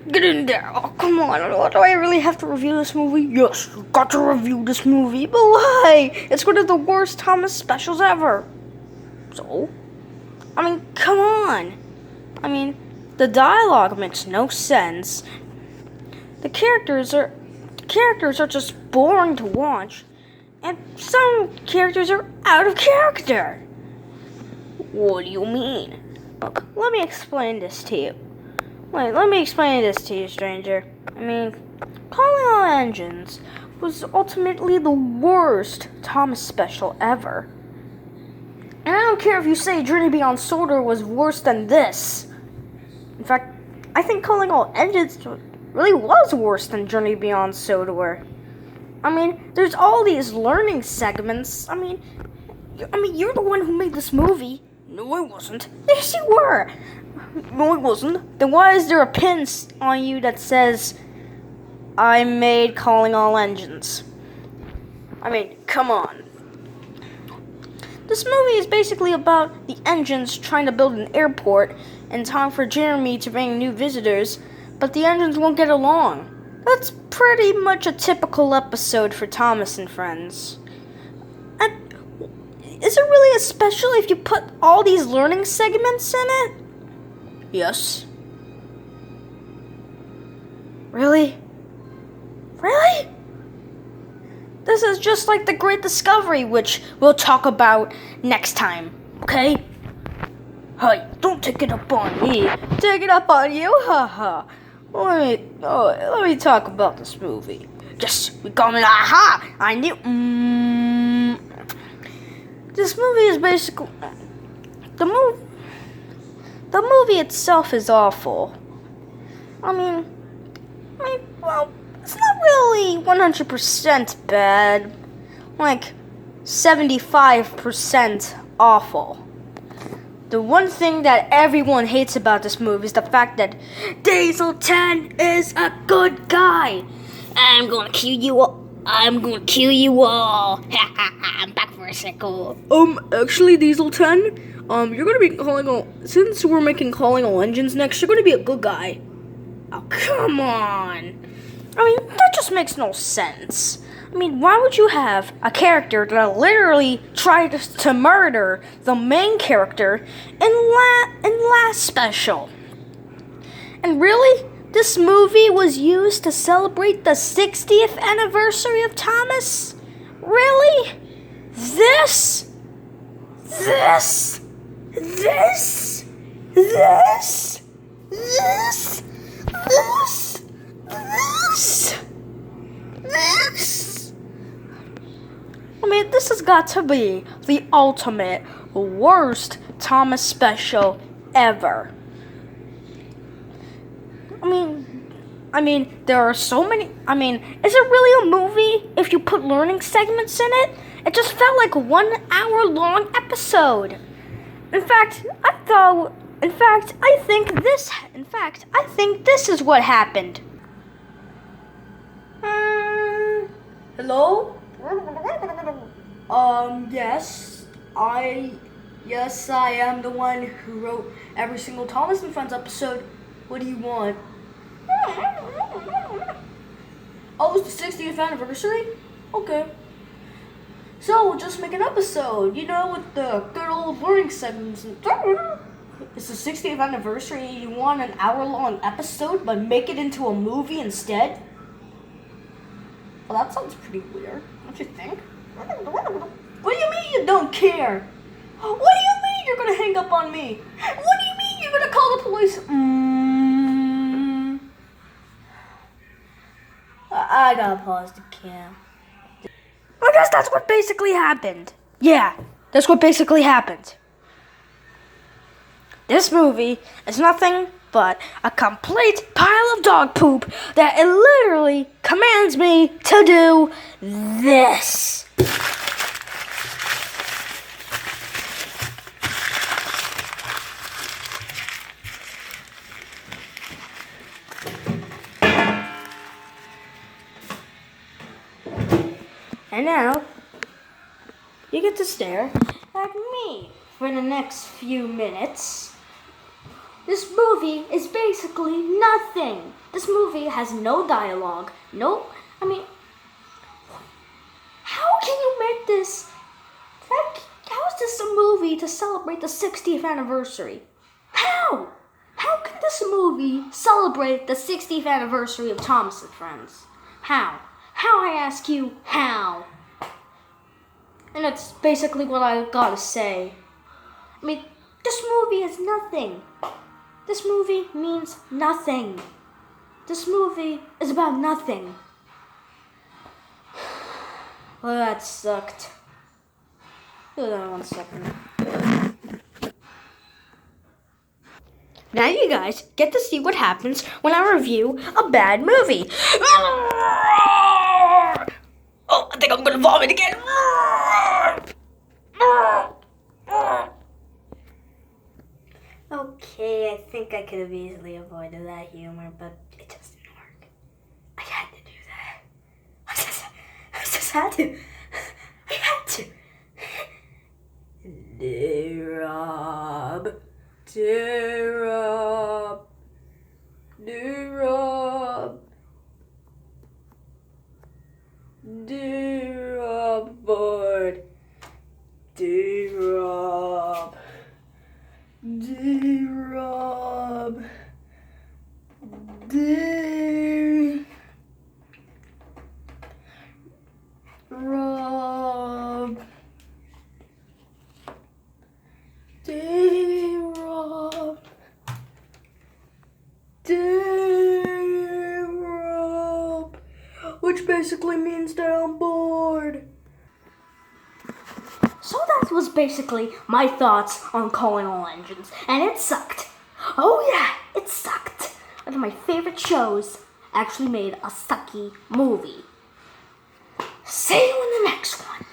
Get in there. Oh, come on. Do I really have to review this movie? Yes, you got to review this movie. But why? It's one of the worst Thomas specials ever. So? I mean, come on. I mean, the dialogue makes no sense. The characters are just boring to watch. And some characters are out of character. What do you mean? Look, let me explain this to you. Wait, let me explain this to you, stranger. I mean, Calling All Engines was ultimately the worst Thomas special ever. And I don't care if you say Journey Beyond Soldier was worse than this. In fact, I think Calling All Engines really was worse than Journey Beyond Soldier. I mean, there's all these learning segments. I mean, you're the one who made this movie. No, I wasn't. Yes, you were. No, I wasn't. Then why is there a pin on you that says, I made Calling All Engines? I mean, come on. This movie is basically about the engines trying to build an airport in time for Jeremy to bring new visitors, but the engines won't get along. That's pretty much a typical episode for Thomas and Friends. And is it really a special if you put all these learning segments in it? Yes. Really? Really? This is just like The Great Discovery, which we'll talk about next time, okay? Hey, don't take it up on me. Take it up on you? Haha. Let me talk about this movie. Yes, we call it aha! I knew. This movie is basically the movie itself is awful. I mean, well, it's not really 100% bad. Like 75% awful. The one thing that everyone hates about this movie is the fact that Diesel 10 is a good guy. I'm gonna kill you all. I'm back for a second. Actually, Diesel 10, you're gonna be since we're making Calling All Engines next, you're gonna be a good guy. Oh, come on. I mean, that just makes no sense. I mean, why would you have a character that literally tried to murder the main character in last special? And really, this movie was used to celebrate the 60th anniversary of Thomas? Really? This? I mean, this has got to be the ultimate worst Thomas special ever. I mean, there are so many. I mean, is it really a movie if you put learning segments in it? It just felt like a 1 hour long episode. I think this is what happened. Hello? Yes, I am the one who wrote every single Thomas and Friends episode. What do you want? Oh, it's the 60th anniversary? Okay. So, we'll just make an episode, with the good old learning segments. It's the 60th anniversary and you want an hour-long episode, but make it into a movie instead? Well, that sounds pretty weird, don't you think? What do you mean you don't care? What do you mean you're gonna hang up on me? What do you mean you're gonna call the police? I gotta pause the cam. I guess that's what basically happened. Yeah, that's what basically happened. This movie is nothing but a complete pile of dog poop that it literally commands me to do this. And now, you get to stare at me for the next few minutes. This movie is basically nothing. This movie has no dialogue. No, I mean, how can you make this? How is this a movie to celebrate the 60th anniversary? How? How can this movie celebrate the 60th anniversary of Thomas and Friends? How? How, I ask you, how? And that's basically what I gotta say. I mean, this movie is nothing. This movie means nothing. This movie is about nothing. Well, that sucked. Hold on 1 second. Now you guys get to see what happens when I review a bad movie. Oh, I think I'm gonna vomit again. Okay, I think I could have easily avoided that humor, but it just didn't work. I had to do that. I just had to. I had to. D-Rob. D-Rob. D-Rob. D-Rob board. D-Rob. D-Rob. D-Rob. D-Rob. D-Rob. Which basically means that I'm bored. So that was basically my thoughts on Calling All Engines, and it sucked. Oh yeah, it sucked. One of my favorite shows actually made a sucky movie. See you in the next one.